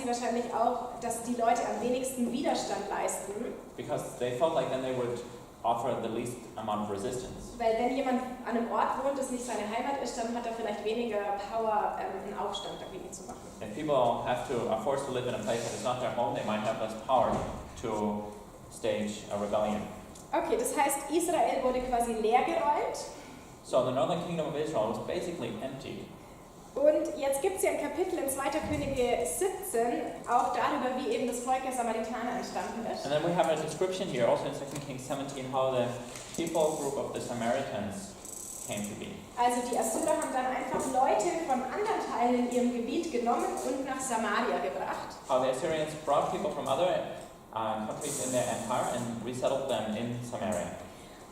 wahrscheinlich auch, dass die Leute am wenigsten Widerstand leisten. Because they felt like then they would offer the least amount of resistance. Weil wenn jemand an einem Ort wohnt, das nicht seine Heimat ist, dann hat er vielleicht weniger Power, einen Aufstand dagegen zu machen. If people are forced to live in a place that is not their home, they might have less power to stage a rebellion. Okay, das heißt, Israel wurde quasi leergeräumt. So the northern kingdom of Israel was basically empty. Und jetzt gibt es ja ein Kapitel in 2. Könige 17 auch darüber, wie eben das Volk der Samaritaner entstanden ist. And then we have a description here, also in 2 Kings 17, how the people group of the Samaritans came to be. Also die Assyrer haben dann einfach Leute von anderen Teilen in ihrem Gebiet genommen und nach Samaria gebracht. How the Assyrians brought people from other countries in their empire and resettled them in Samaria.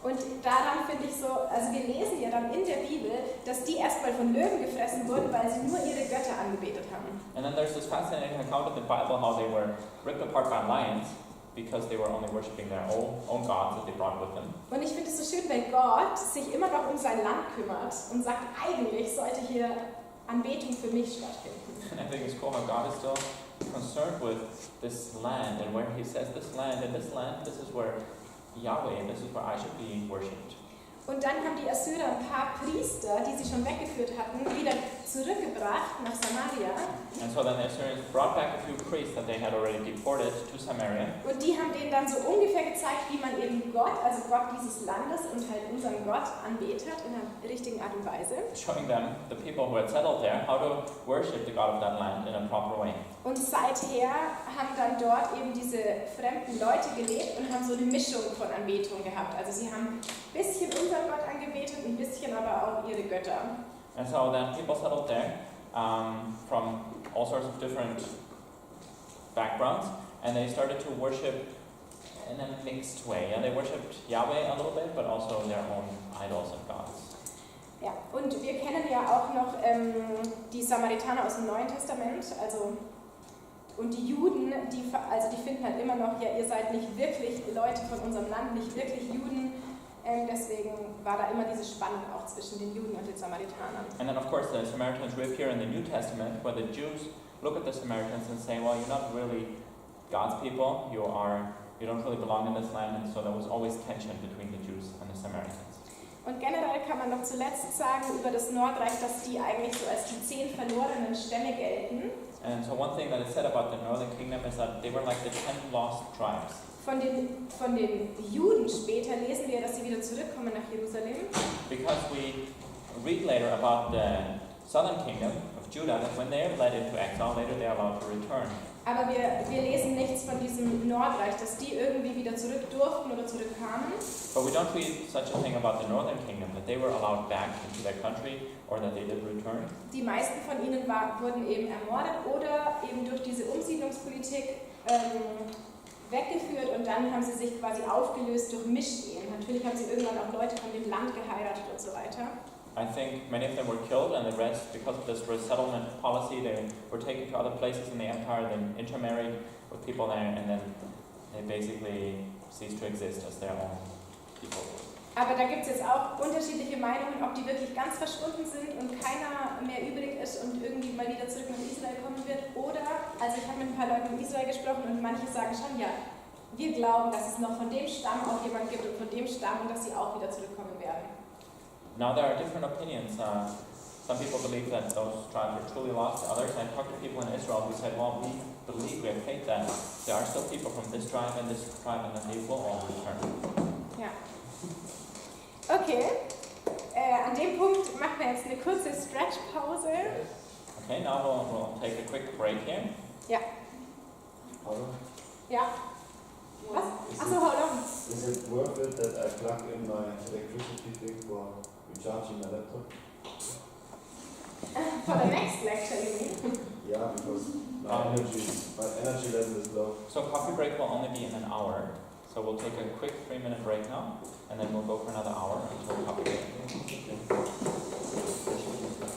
Und daran finde ich so, also wir lesen ja dann in der Bibel, dass die erstmal von Löwen gefressen wurden, weil sie nur ihre Götter angebetet haben. And then there's this fascinating account in the Bible how they were ripped apart by lions because they were only worshipping their own gods that they brought with them. Und ich finde es so schön, weil Gott sich immer noch um sein Land kümmert und sagt, eigentlich sollte hier Anbetung für mich stattfinden. And I think it's cool how God is still concerned with this land and where he says this land, this is where Yahweh, and this is where I should be worshipped. Und dann haben die Assyrer ein paar Priester, die sie schon weggeführt hatten, wieder zurückgebracht nach Samaria. And so then the Assyrians brought back a few priests that they had already deported to Samaria. Und die haben denen dann so ungefähr gezeigt, wie man eben Gott, also Gott dieses Landes und halt unseren Gott anbetet in einer richtigen Art und Weise. Showing them, the people who had settled there, how to worship the God of that land in a proper way. Und seither haben dann dort eben diese fremden Leute gelebt und haben so eine Mischung von Anbetung gehabt. Also sie haben ein bisschen unseren Gott angebetet, ein bisschen aber auch ihre Götter. And so then people settled there from all sorts of different backgrounds, and they started to worship in a mixed way. Yeah, they worshipped Yahweh a little bit, but also their own idols and gods. Ja, und wir kennen ja auch noch die Samaritaner aus dem Neuen Testament, also und die Juden, die finden halt immer noch, ja, ihr seid nicht wirklich Leute von unserem Land, nicht wirklich Juden. Deswegen war da immer diese Spannung auch zwischen den Juden und den Samaritanern. And then of course the Samaritans reappear in the New Testament, where the Jews look at the Samaritans and say, well, you're not really God's people, you don't really belong in this land, and so there was always tension between the Jews and the Samaritans. Und generell kann man noch zuletzt sagen über das Nordreich, dass die eigentlich so als die 10 verlorenen Stämme gelten. And so one thing that is said about the northern kingdom is that they were like the 10 lost tribes. Von den Juden später lesen wir, dass sie wieder zurückkommen nach Jerusalem. Because we read later about the southern kingdom of Judah, that when they are led into exile, later they are allowed to return. Aber wir lesen nichts von diesem Nordreich, dass die irgendwie wieder zurück durften oder zurückkamen. But we don't read such a thing about the northern kingdom, that they were allowed back into their country or that they did return. Die meisten von ihnen wurden eben ermordet oder eben durch diese Umsiedlungspolitik weggeführt und dann haben sie sich quasi aufgelöst durch Mischehen. Natürlich haben sie irgendwann auch Leute von dem Land geheiratet und so weiter. I think many of them were killed, and the rest, because of this resettlement policy, they were taken to other places in the empire, then intermarried with people there, and then they basically ceased to exist as their own people. Aber da gibt es jetzt auch unterschiedliche Meinungen, ob die wirklich ganz verschwunden sind und keiner mehr übrig ist und irgendwie mal wieder zurück nach Israel kommen wird. Oder, also ich habe mit ein paar Leuten in Israel gesprochen und manche sagen schon, ja, wir glauben, dass es noch von dem Stamm auch jemand gibt und von dem Stamm und dass sie auch wieder zurückkommen werden. Now there are different opinions. Some people believe that those tribes are truly lost. Others, I talked to people in Israel who said, well, we believe, we have faith that there are still people from this tribe and that they will all return. Ja. Okay, an dem Punkt machen wir jetzt eine kurze Stretch-Pause. Okay, now we'll take a quick break here. Ja. Ja. Was? Achso, hold on. Is it worth it that I plug in my electricity thing for recharging my laptop? For the next lecture, you mean? Yeah, because my energy level is low. So coffee break will only be in an hour. So we'll take a quick 3-minute break now, and then we'll go for another hour until coffee break.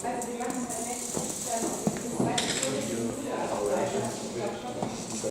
Also wir machen das nächste